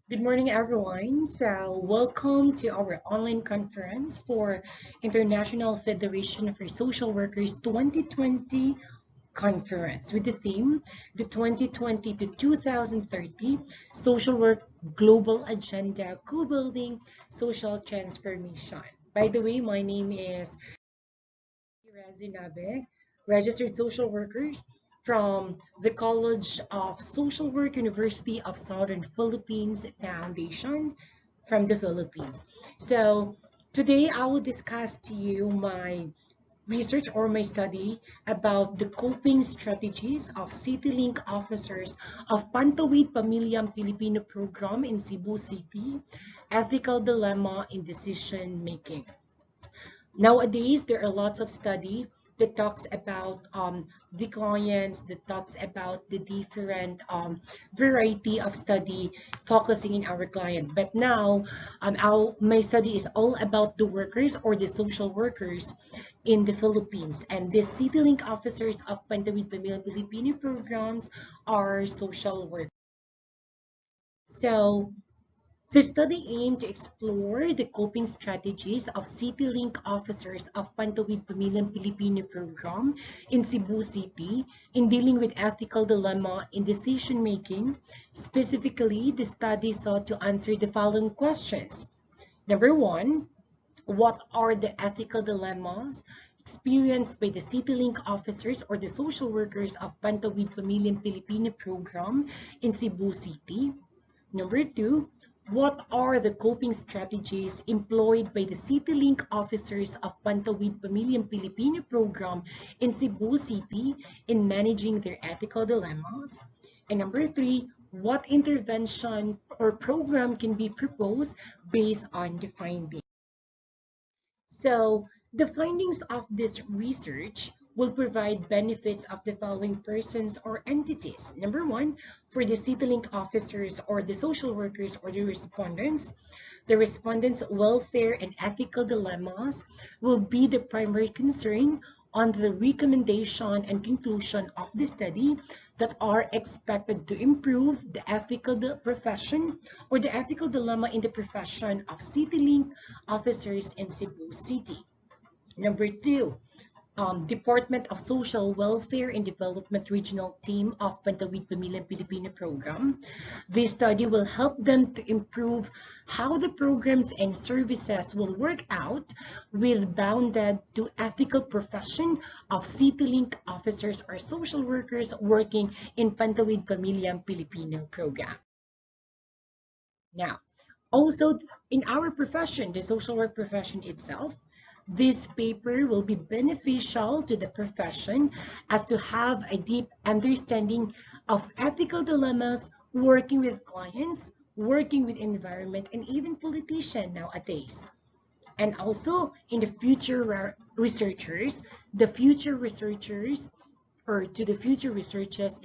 Good morning, everyone. So, welcome to our online conference for International Federation for Social Workers 2020 conference with the theme the 2020 to 2030 Social Work Global Agenda Co-Building Social Transformation. By the way, my name is Razonabe, registered social workers from the College of Social Work University of Southern Philippines Foundation from the Philippines. So today I will discuss to you my research or my study about the coping strategies of CityLink officers of PANTAWID Pamilyang Pilipino program in Cebu City, ethical dilemma in decision making. Nowadays there are lots of study that talks about the clients, that talks about the different variety of study focusing in our client. But now my study is all about the workers or the social workers in the Philippines, and the CityLink officers of Pantawid Pamilyang Pilipino programs are social workers. So the study aimed to explore the coping strategies of CityLink officers of Pantawid Pamilyang Pilipino program in Cebu City in dealing with ethical dilemma in decision making. Specifically, the study sought to answer the following questions. Number one, what are the ethical dilemmas experienced by the CityLink officers or the social workers of Pantawid Pamilyang Pilipino program in Cebu City? Number two, what are the coping strategies employed by the CityLink officers of Pantawid Pamilyang Pilipino program in Cebu City in managing their ethical dilemmas? And number three, what intervention or program can be proposed based on the findings? So the findings of this research will provide benefits of the following persons or entities. Number one, for the CityLink officers or the social workers or the respondents' welfare and ethical dilemmas will be the primary concern on the recommendation and conclusion of the study that are expected to improve the profession or the ethical dilemma in the profession of CityLink officers in Cebu City. Number two, Department of Social Welfare and Development Regional Team of Pantawid Pamilyang Pilipino Program. This study will help them to improve how the programs and services will work out with bounded to ethical profession of CityLink officers or social workers working in Pantawid Pamilyang Pilipino Program. Now, also in our profession, the social work profession itself, this paper will be beneficial to the profession as to have a deep understanding of ethical dilemmas working with clients, working with environment, and even politicians nowadays. And also in the future researchers, the future researchers or to the future researchers,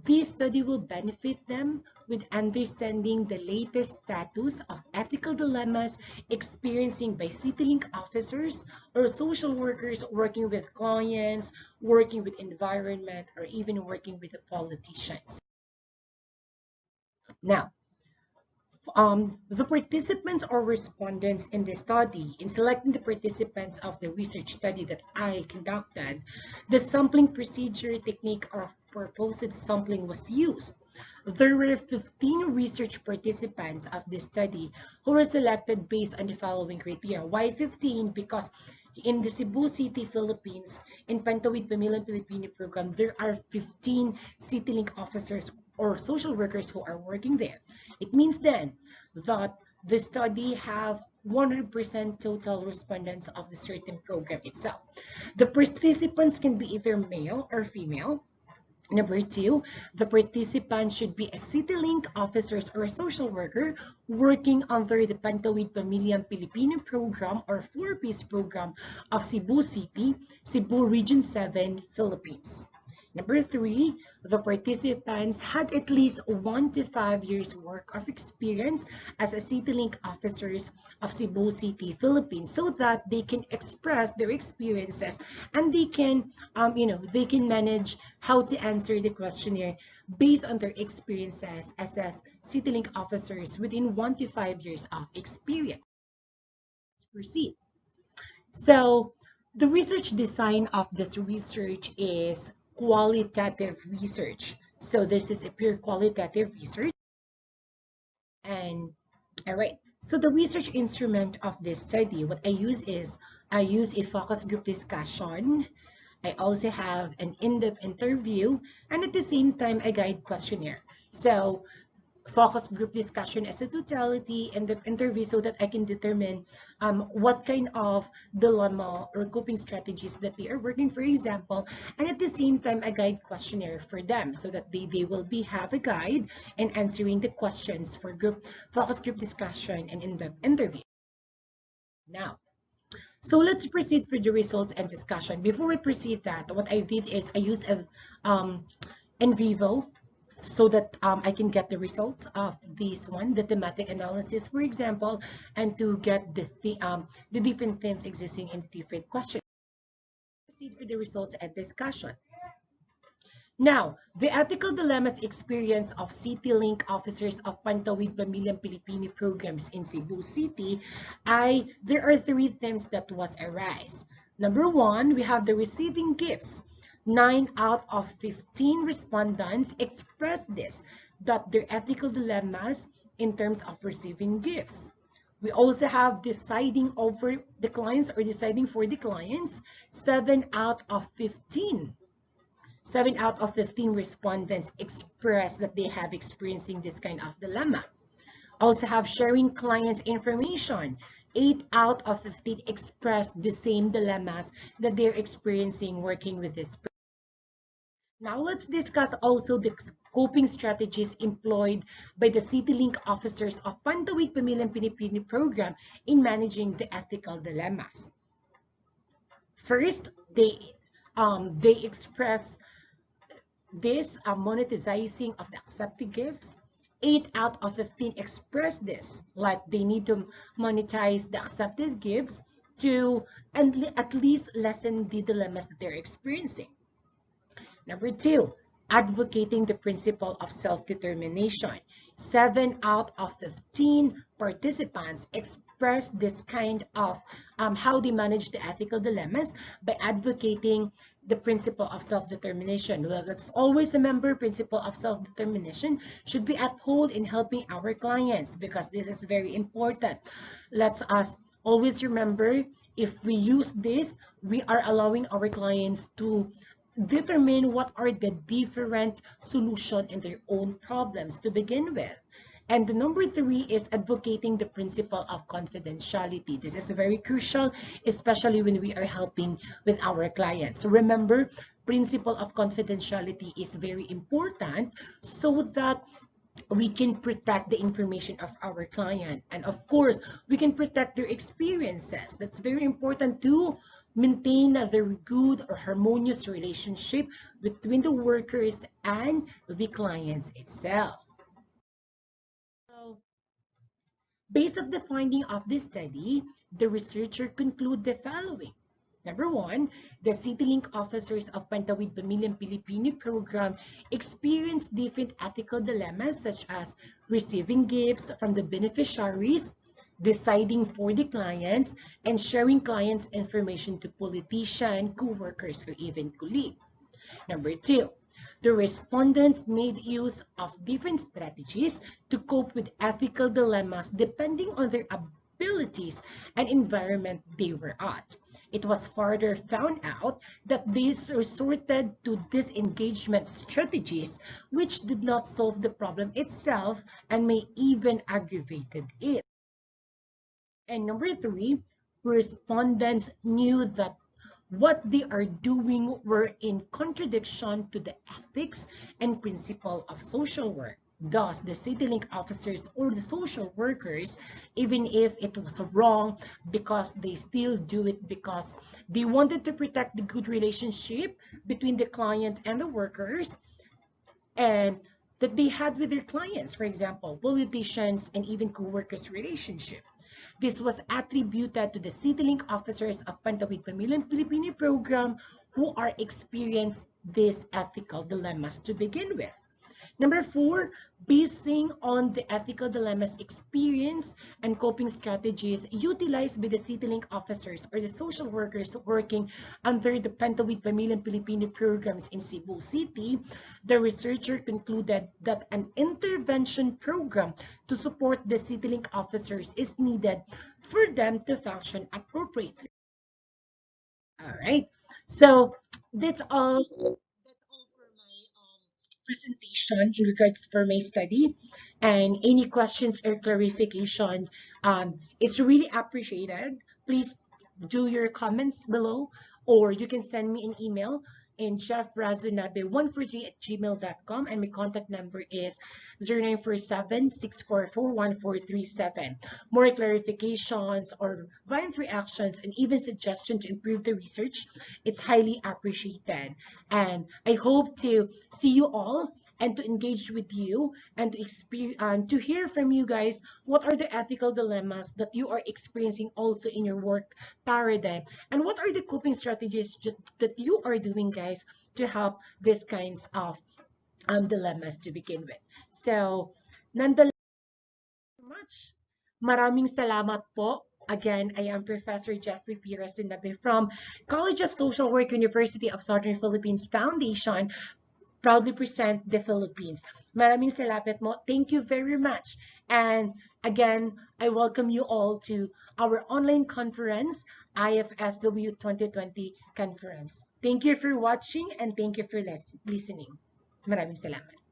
this study will benefit them with understanding the latest status of ethical dilemmas experiencing by CityLink officers or social workers working with clients, working with environment, or even working with the politicians. Now, the participants or respondents in the study, in selecting the participants of the research study that I conducted, the sampling procedure technique of purposive sampling was used. There were 15 research participants of this study who were selected based on the following criteria. Why 15? Because in the Cebu City, Philippines, in Pantawid Pamilyang Pilipino program, there are 15 CityLink officers or social workers who are working there. It means then that the study have 100% total respondents of the certain program itself. The participants can be either male or female. Number two, the participant should be a CityLink officers or a social worker working under the Pantawid Pamilyang Pilipino program or 4-piece program of Cebu City, Cebu Region 7, Philippines. Number three, the participants had at least 1 to 5 years work of experience as a CityLink officers of Cebu City, Philippines, so that they can express their experiences and they can, they can manage how to answer the questionnaire based on their experiences as CityLink officers within 1 to 5 years of experience. Let's proceed. So the research design of this research is qualitative research. So this is a pure qualitative research. And all right, so the research instrument of this study, what I use a focus group discussion. I also have an in-depth interview and at the same time a guide questionnaire. So focus group discussion as a totality and the interview so that I can determine what kind of dilemma or coping strategies that they are working, for example, and at the same time a guide questionnaire for them so that they will be have a guide in answering the questions for group focus group discussion and in-depth interview. Now, so let's proceed for the results and discussion. Before we proceed that, what I did is I used a in vivo so that I can get the results of this one, the thematic analysis, for example, and to get the different themes existing in different questions. Proceed for the results and discussion. Now, the ethical dilemmas experience of CityLink officers of PANTAWID Pamilyang Pilipino programs in Cebu City, there are three themes that was arise. Number one, we have the receiving gifts. 9 out of 15 respondents expressed that their ethical dilemmas in terms of receiving gifts. We also have deciding over the clients or deciding for the clients. 7 out of 15 respondents expressed that they have experiencing this kind of dilemma. Also have sharing clients information. 8 out of 15 expressed the same dilemmas that they're experiencing working with this. Now let's discuss also the coping strategies employed by the CityLink officers of Pantawid Pamilyang Pilipino program in managing the ethical dilemmas. First, they express this monetizing of the accepted gifts. 8 out of 15 express this, like they need to monetize the accepted gifts to at least lessen the dilemmas that they're experiencing. Number two, advocating the principle of self-determination. 7 out of 15 participants expressed this kind of how they manage the ethical dilemmas by advocating the principle of self-determination. Well, let's always remember principle of self-determination should be upheld in helping our clients because this is very important. Let's us always remember if we use this, we are allowing our clients to determine what are the different solutions in their own problems to begin with. And the number three is advocating the principle of confidentiality. This is very crucial, especially when we are helping with our clients. So remember, principle of confidentiality is very important so that we can protect the information of our client. And of course, we can protect their experiences. That's very important to maintain a very good or harmonious relationship between the workers and the clients itself. So, based on the finding of this study, the researcher conclude the following. Number one, the CityLink officers of Pantawid Pamilyang Pilipino program experienced different ethical dilemmas such as receiving gifts from the beneficiaries, deciding for the clients, and sharing clients' information to politicians, co-workers, or even colleagues. Number two, the respondents made use of different strategies to cope with ethical dilemmas depending on their abilities and environment they were at. It was further found out that these resorted to disengagement strategies which did not solve the problem itself and may even aggravated it. And number three, respondents knew that what they are doing were in contradiction to the ethics and principle of social work. Thus, the city link officers or the social workers, even if it was wrong, because they still do it because they wanted to protect the good relationship between the client and the workers, and that they had with their clients, for example, politicians and even co-workers relationship. This was attributed to the CityLink officers of Pantawid Pamilyang Pilipino program who are experienced these ethical dilemmas to begin with. Number four, basing on the ethical dilemmas experience and coping strategies utilized by the CityLink officers or the social workers working under the Pantawid Pamilyang Pilipino programs in Cebu City, the researcher concluded that an intervention program to support the CityLink officers is needed for them to function appropriately. All right. So that's all. That's all for my presentation in regards for my study. And any questions or clarification, it's really appreciated. Please do your comments below, or you can send me an email in chefrazonabe143@gmail.com, and my contact number is 0947-644-1437. More clarifications or violent reactions and even suggestions to improve the research, it's highly appreciated. And I hope to see you all and to engage with you and to experience and to hear from you guys what are the ethical dilemmas that you are experiencing also in your work paradigm, and what are the coping strategies that you are doing, guys, to help these kinds of dilemmas to begin with. So, nonetheless, much. Maraming salamat po. Again, I am Professor Jeffrey P. Razonabe from College of Social Work, University of Southern Philippines Foundation, proudly present the Philippines. Maraming salamat mo. Thank you very much. And again, I welcome you all to our online conference, IFSW 2020 conference. Thank you for watching and thank you for listening. Maraming salamat.